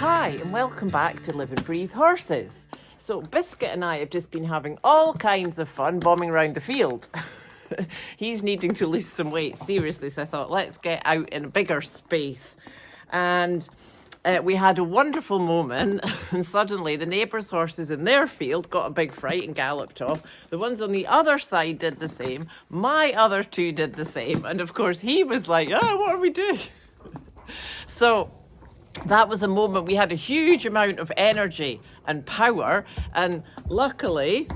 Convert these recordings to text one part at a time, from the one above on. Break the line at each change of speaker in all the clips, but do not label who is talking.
Hi and welcome back to Live and Breathe Horses. So Biscuit and I have just been having all kinds of fun bombing around the field. He's needing to lose some weight, seriously, so I thought let's get out in a bigger space. And we had a wonderful moment and suddenly the neighbours' horses in their field got a big fright and galloped off. The ones on the other side did the same. My other two did the same. And of course he was like, what are we doing? So that was a moment we had a huge amount of energy and power, and luckily,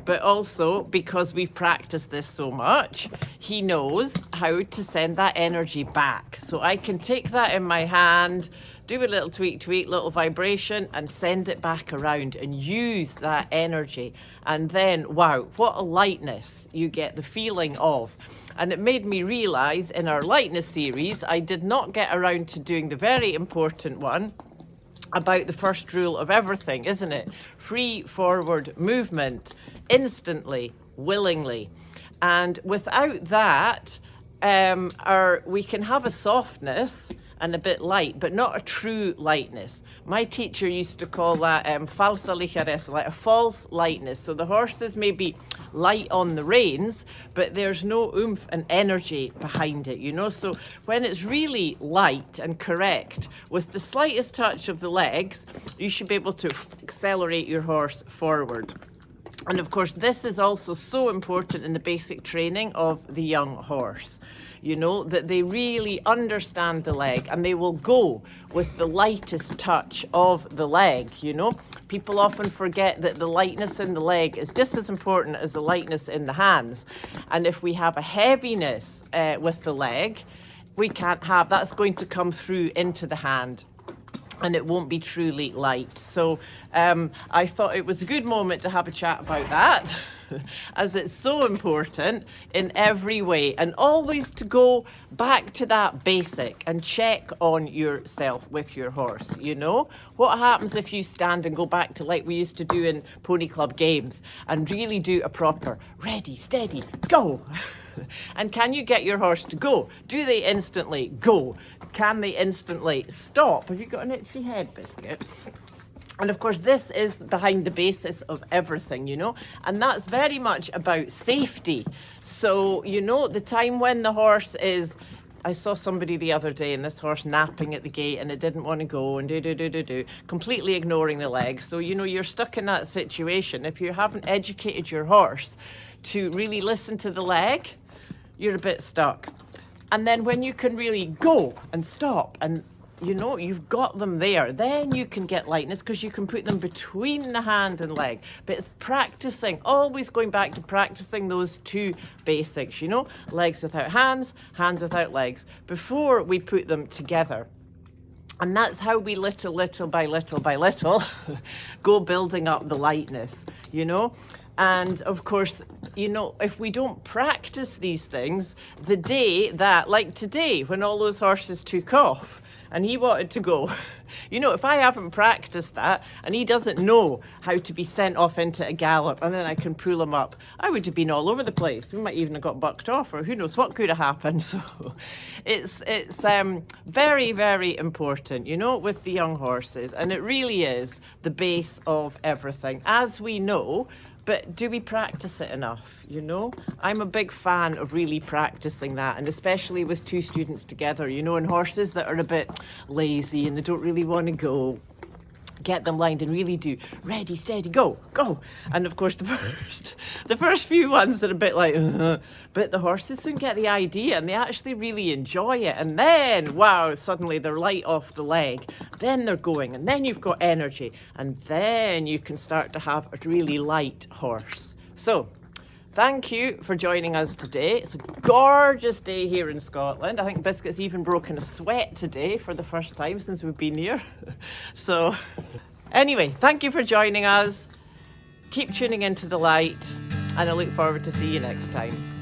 but also because we've practiced this so much, he knows how to send that energy back. So I can take that in my hand, do a little tweak, little vibration, and send it back around and use that energy. And then, wow, what a lightness you get the feeling of. And it made me realise in our lightness series, I did not get around to doing the very important one about the first rule of everything, isn't it? Free forward movement, instantly, willingly. And without that, we can have a softness and a bit light, but not a true lightness. My teacher used to call that falsa ligereza, like a false lightness. So the horses may be light on the reins, but there's no oomph and energy behind it, you know? So when it's really light and correct, with the slightest touch of the legs, you should be able to accelerate your horse forward. And of course, this is also so important in the basic training of the young horse. You know, that they really understand the leg and they will go with the lightest touch of the leg, you know. People often forget that the lightness in the leg is just as important as the lightness in the hands. And if we have a heaviness with the leg, we can't have, that's going to come through into the hand, and it won't be truly light. So I thought it was a good moment to have a chat about that, as it's so important in every way, and always to go back to that basic and check on yourself with your horse. You know, what happens if you stand and go back to like we used to do in pony club games and really do a proper ready, steady, go? And can you get your horse to go? Do they instantly go? Can they instantly stop? Have you got an itchy head, Biscuit? And of course, this is behind the basis of everything, you know, and that's very much about safety. So, you know, the time when the horse is, I saw somebody the other day and this horse napping at the gate and it didn't want to go and completely ignoring the legs. So, you know, you're stuck in that situation. If you haven't educated your horse to really listen to the leg, you're a bit stuck. And then when you can really go and stop and, you know, you've got them there, then you can get lightness because you can put them between the hand and leg. But it's practicing, always going back to practicing those two basics, you know, legs without hands, hands without legs, before we put them together. And that's how we little by little go building up the lightness, you know. And of course, you know, if we don't practice these things, the day that, like today, when all those horses took off and he wanted to go, you know, if I haven't practiced that and he doesn't know how to be sent off into a gallop and then I can pull him up, I would have been all over the place. We might even have got bucked off, or who knows what could have happened. So it's very, very important, you know, with the young horses. And it really is the base of everything, as we know. But do we practice it enough, you know? I'm a big fan of really practicing that, and especially with two students together, you know, and horses that are a bit lazy and they don't really want to go. Get them lined and really do ready, steady, go, go. And of course, the first few ones are a bit like, but the horses soon get the idea and they actually really enjoy it. And then, wow, suddenly they're light off the leg. Then they're going, and then you've got energy, and then you can start to have a really light horse. So, thank you for joining us today. It's a gorgeous day here in Scotland. I think Biscuit's even broken a sweat today for the first time since we've been here. So anyway, thank you for joining us. Keep tuning into the light, and I look forward to see you next time.